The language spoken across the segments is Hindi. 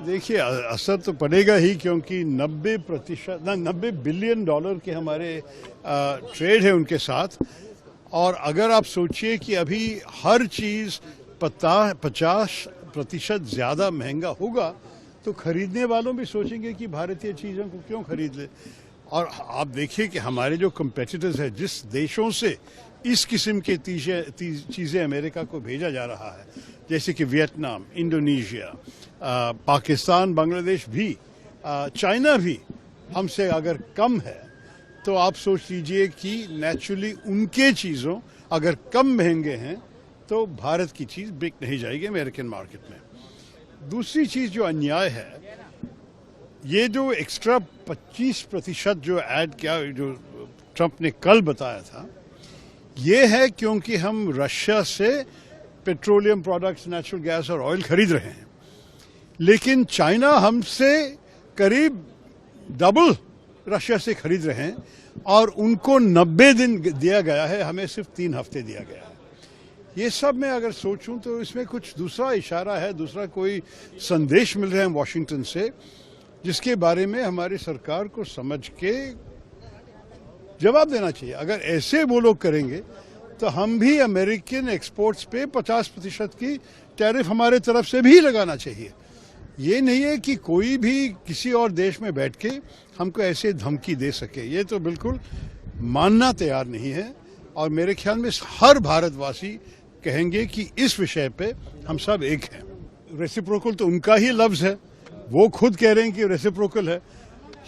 देखिए असर तो पड़ेगा ही, क्योंकि 90 बिलियन डॉलर के हमारे ट्रेड है उनके साथ। और अगर आप सोचिए कि अभी हर चीज़ 50% ज़्यादा महंगा होगा, तो खरीदने वालों भी सोचेंगे कि भारतीय चीज़ों को क्यों खरीद ले। और आप देखिए कि हमारे जो कंपेटिटर्स हैं, जिस देशों से इस किस्म के चीज़ें अमेरिका को भेजा जा रहा है, जैसे कि वियतनाम, इंडोनेशिया, पाकिस्तान, बांग्लादेश भी, चाइना भी हमसे अगर कम है, तो आप सोच लीजिए कि नेचुरली उनके चीज़ों अगर कम महंगे हैं तो भारत की चीज़ बिक नहीं जाएगी अमेरिकन मार्केट में। दूसरी चीज़ जो अन्याय है, ये जो एक्स्ट्रा 25% जो ऐड किया, जो ट्रंप ने कल बताया था, ये है क्योंकि हम रशिया से पेट्रोलियम प्रोडक्ट्स, नेचुरल गैस और ऑयल खरीद रहे हैं, लेकिन चाइना हमसे करीब डबल रशिया से खरीद रहे हैं और उनको 90 दिन दिया गया है, हमें सिर्फ 3 हफ्ते दिया गया है। ये सब मैं अगर सोचूं तो इसमें कुछ दूसरा इशारा है, दूसरा कोई संदेश मिल रहे हैं वॉशिंगटन से, जिसके बारे में हमारी सरकार को समझ के जवाब देना चाहिए। अगर ऐसे वो लोग करेंगे तो हम भी अमेरिकन एक्सपोर्ट्स पे 50% की टैरिफ हमारे तरफ से भी लगाना चाहिए। ये नहीं है कि कोई भी किसी और देश में बैठ के हमको ऐसे धमकी दे सके, ये तो बिल्कुल मानना तैयार नहीं है। और मेरे ख्याल में हर भारतवासी कहेंगे कि इस विषय पे हम सब एक हैं। रेसिप्रोकल तो उनका ही लफ्ज है, वो खुद कह रहे हैं कि रेसिप्रोकल है।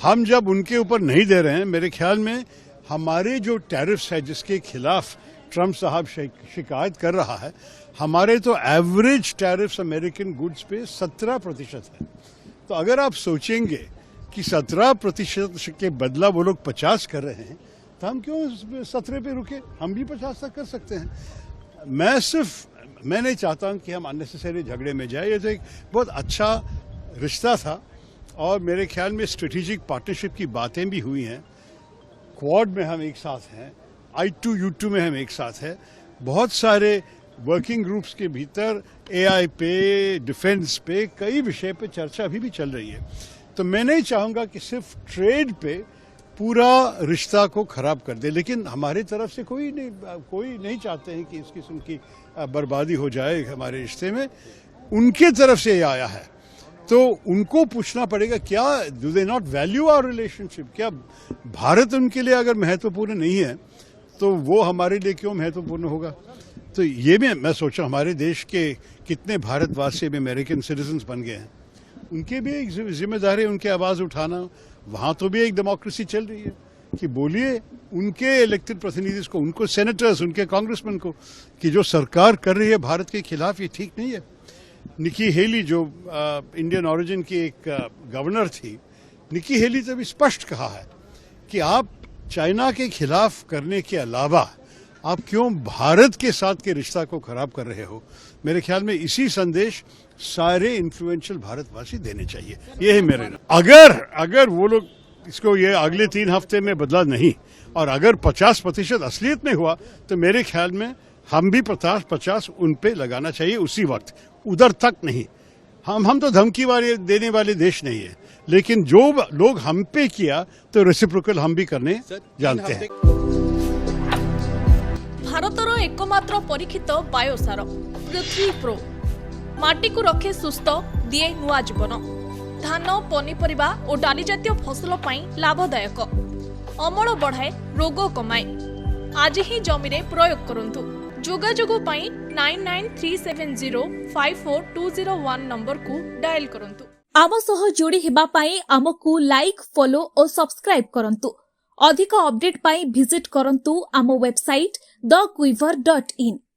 हम जब उनके ऊपर नहीं दे रहे हैं, मेरे ख्याल में हमारे जो टैरिफ्स है जिसके खिलाफ ट्रंप साहब शिकायत कर रहा है, हमारे तो एवरेज टैरिफ्स अमेरिकन गुड्स पे 17% है। तो अगर आप सोचेंगे कि 17% के बदला वो लोग 50 कर रहे हैं, तो हम क्यों 17 पे रुके, हम भी 50 तक कर सकते हैं। मैं नहीं चाहता हूं कि हम अननेसेसरी झगड़े में जाए। ये तो एक बहुत अच्छा रिश्ता था और मेरे ख्याल में स्ट्रेटेजिक पार्टनरशिप की बातें भी हुई हैं। क्वाड में हम एक साथ हैं, I2U2 में हम एक साथ हैं, बहुत सारे वर्किंग ग्रुप्स के भीतर AI पे, डिफेंस पे, कई विषय पे चर्चा अभी भी चल रही है। तो मैं नहीं चाहूँगा कि सिर्फ ट्रेड पे पूरा रिश्ता को खराब कर दे, लेकिन हमारे तरफ से कोई नहीं चाहते हैं कि इस किस्म की बर्बादी हो जाए हमारे रिश्ते में। उनके तरफ से ये आया है तो उनको पूछना पड़ेगा, क्या do they not value our relationship? क्या भारत उनके लिए अगर महत्वपूर्ण नहीं है तो वो हमारे लिए क्यों महत्वपूर्ण होगा? तो ये भी मैं सोचा, हमारे देश के कितने भारतवासी अमेरिकन सिटीजन्स बन गए हैं, उनके भी एक जिम्मेदारी है उनकी आवाज़ उठाना। वहाँ तो भी एक डेमोक्रेसी चल रही है कि बोलिए उनके इलेक्टेड प्रतिनिधि को, उनको सेनेटर्स, उनके कांग्रेसमैन को, कि जो सरकार कर रही है भारत के खिलाफ, ये ठीक नहीं है। निकी हेली जो इंडियन ओरिजिन की एक गवर्नर थी, निकी हेली ने भी स्पष्ट कहा है कि आप चाइना के खिलाफ करने के अलावा आप क्यों भारत के साथ के रिश्ता को खराब कर रहे हो। मेरे ख्याल में इसी संदेश सारे इन्फ्लुएंशियल भारतवासी देने चाहिए। ये है मेरे। अगर वो लोग इसको ये अगले 3 हफ्ते में बदला नहीं और अगर 50% असलियत में हुआ, तो मेरे ख्याल में हम भी 50 उन पे लगाना चाहिए उसी वक्त, उधर तक नहीं। हम तो धमकी देने वाले देश नहीं है, लेकिन जो लोग हम पे किया तो रेसिप्रोकल हम भी करने जानते हैं। भारतर एकमात्र परीक्षित बायोसार पृथ्वी प्रो माटी को रखे सुस्थ, दिए नुआ जीवन। धान, पनीपरिबा और डाली जातीय फसल पाई लाभदायक, अमल बढ़ाए, रोग कमाए। आज ही जमी रे प्रयोग करंतु। जोगाजोग पाई 9937054201 नंबर को डायल करंतु। आम सह जोड़ी हेबा पाई आमकु लाइक, फॉलो और सब्सक्राइब करंतु। अधिक अपडेट पाई विजिट करंतु आम वेबसाइट thequiver.in।